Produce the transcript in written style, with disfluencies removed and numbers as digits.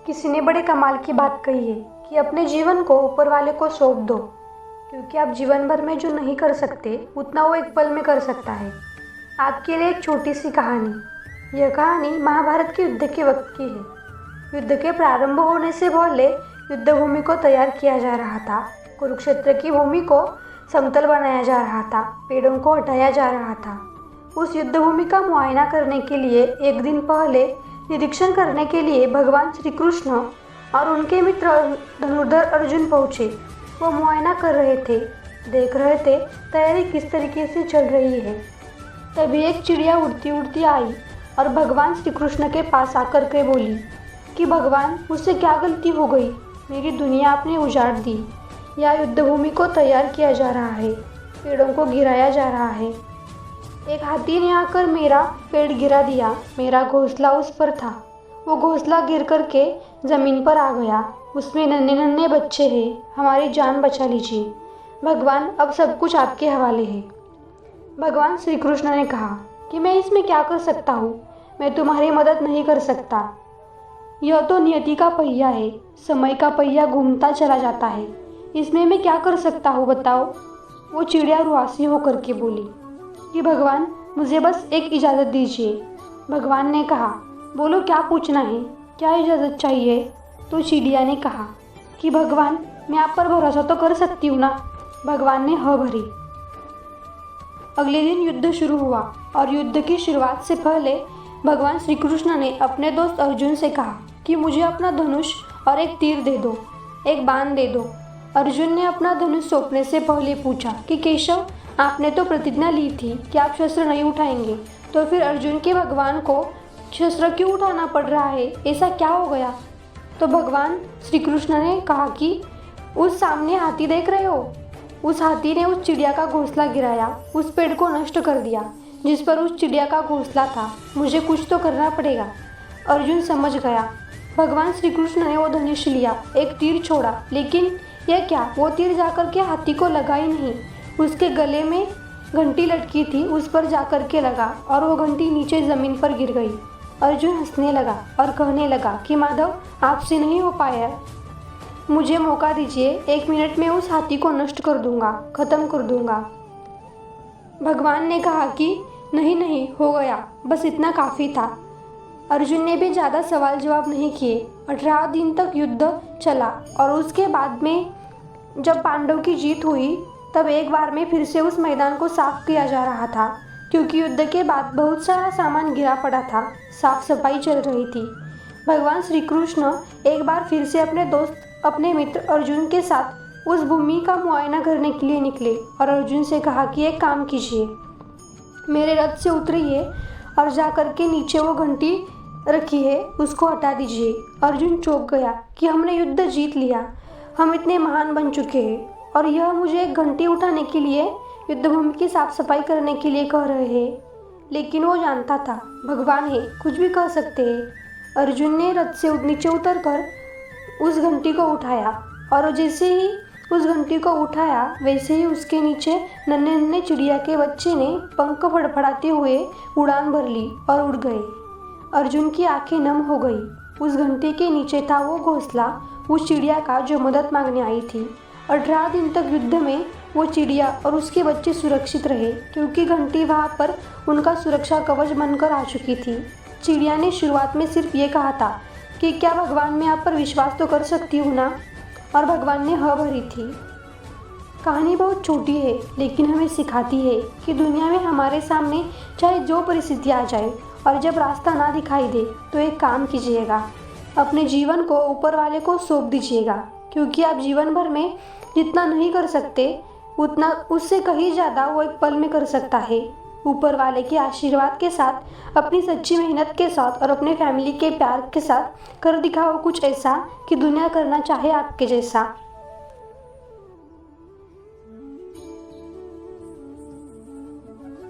किसी ने बड़े कमाल की बात कही है कि अपने जीवन को ऊपर वाले को सौंप दो, क्योंकि आप जीवन भर में जो नहीं कर सकते उतना वो एक पल में कर सकता है। आपके लिए एक छोटी सी कहानी। यह कहानी महाभारत के युद्ध के वक्त की है। युद्ध के प्रारंभ होने से पहले युद्ध भूमि को तैयार किया जा रहा था। कुरुक्षेत्र की भूमि को समतल बनाया जा रहा था, पेड़ों को हटाया जा रहा था। उस युद्ध भूमि का मुआयना करने के लिए एक दिन पहले निरीक्षण करने के लिए भगवान श्री कृष्ण और उनके मित्र धनुर्धर अर्जुन पहुँचे। वो मुआयना कर रहे थे, देख रहे थे तैयारी किस तरीके से चल रही है। तभी एक चिड़िया उड़ती उड़ती आई और भगवान श्री कृष्ण के पास आकर के बोली कि भगवान, मुझसे क्या गलती हो गई? मेरी दुनिया आपने उजाड़ दी। या युद्ध भूमि को तैयार किया जा रहा है, पेड़ों को गिराया जा रहा है। एक हाथी ने आकर मेरा पेड़ गिरा दिया। मेरा घोंसला उस पर था, वो घोंसला गिर करके ज़मीन पर आ गया। उसमें नन्हे नन्हे बच्चे हैं। हमारी जान बचा लीजिए भगवान, अब सब कुछ आपके हवाले है। भगवान श्री कृष्ण ने कहा कि मैं इसमें क्या कर सकता हूँ? मैं तुम्हारी मदद नहीं कर सकता। यह तो नियति का पहिया है, समय का पहिया घूमता चला जाता है। इसमें मैं क्या कर सकता हूँ बताओ? वो चिड़िया रुआसी होकर के बोली कि भगवान, मुझे बस एक इजाज़त दीजिए। भगवान ने कहा, बोलो क्या पूछना है, क्या इजाज़त चाहिए? तो चिड़िया ने कहा कि भगवान, मैं आप पर भरोसा तो कर सकती हूँ ना? भगवान ने हाँ भरी। अगले दिन युद्ध शुरू हुआ और युद्ध की शुरुआत से पहले भगवान श्री कृष्ण ने अपने दोस्त अर्जुन से कहा कि मुझे अपना धनुष और एक तीर दे दो, एक बाण दे दो। अर्जुन ने अपना धनुष सौंपने से पहले पूछा कि केशव, आपने तो प्रतिज्ञा ली थी कि आप शस्त्र नहीं उठाएंगे, तो फिर अर्जुन के भगवान को शस्त्र क्यों उठाना पड़ रहा है? ऐसा क्या हो गया? तो भगवान श्री कृष्ण ने कहा कि उस सामने हाथी देख रहे हो? उस हाथी ने उस चिड़िया का घोंसला गिराया, उस पेड़ को नष्ट कर दिया जिस पर उस चिड़िया का घोंसला था। मुझे कुछ तो करना पड़ेगा। अर्जुन समझ गया। भगवान श्री कृष्ण ने वो धनुष लिया, एक तीर छोड़ा, लेकिन यह क्या, वो तीर जाकर के हाथी को लगा ही नहीं। उसके गले में घंटी लटकी थी, उस पर जाकर के लगा और वो घंटी नीचे ज़मीन पर गिर गई। अर्जुन हंसने लगा और कहने लगा कि माधव, आपसे नहीं हो पाया, मुझे मौका दीजिए, 1 मिनट में उस हाथी को नष्ट कर दूंगा, ख़त्म कर दूंगा। भगवान ने कहा कि नहीं नहीं, हो गया, बस इतना काफ़ी था। अर्जुन ने भी ज़्यादा सवाल जवाब नहीं किए। 18 दिन तक युद्ध चला और उसके बाद में जब पांडव की जीत हुई तब एक बार में फिर से उस मैदान को साफ किया जा रहा था, क्योंकि युद्ध के बाद बहुत सारा सामान गिरा पड़ा था। साफ सफाई चल रही थी। भगवान श्री कृष्ण एक बार फिर से अपने दोस्त, अपने मित्र अर्जुन के साथ उस भूमि का मुआयना करने के लिए निकले और अर्जुन से कहा कि एक काम कीजिए, मेरे रथ से उतरिए और जा कर के नीचे वो घंटी रखी है, उसको हटा दीजिए। अर्जुन चौंक गया कि हमने युद्ध जीत लिया, हम इतने महान बन चुके हैं और यह मुझे एक घंटी उठाने के लिए, युद्ध भूमि की साफ सफाई करने के लिए कह रहे हैं। लेकिन वो जानता था भगवान है, कुछ भी कह सकते हैं। अर्जुन ने रथ से नीचे उतर कर उस घंटी को उठाया और जैसे ही उस घंटी को उठाया वैसे ही उसके नीचे नन्हे नन्हे चिड़िया के बच्चे ने पंख फड़फड़ाते हुए उड़ान भर ली और उड़ गए। अर्जुन की आंखें नम हो गई। उस घंटी के नीचे था वो घोंसला उस चिड़िया का जो मदद मांगने आई थी। 18 दिन तक युद्ध में वो चिड़िया और उसके बच्चे सुरक्षित रहे, क्योंकि घंटी वहाँ पर उनका सुरक्षा कवच बनकर आ चुकी थी। चिड़िया ने शुरुआत में सिर्फ ये कहा था कि क्या भगवान, मैं आप पर विश्वास तो कर सकती हूँ ना? और भगवान ने हाँ भरी थी। कहानी बहुत छोटी है, लेकिन हमें सिखाती है कि दुनिया में हमारे सामने चाहे जो परिस्थिति आ जाए और जब रास्ता ना दिखाई दे तो एक काम कीजिएगा, अपने जीवन को ऊपर वाले को सौंप दीजिएगा, क्योंकि आप जीवन भर में जितना नहीं कर सकते उतना उससे कहीं ज़्यादा वो एक पल में कर सकता है। ऊपर वाले के आशीर्वाद के साथ, अपनी सच्ची मेहनत के साथ और अपने फैमिली के प्यार के साथ कर दिखाओ कुछ ऐसा कि दुनिया करना चाहे आपके जैसा।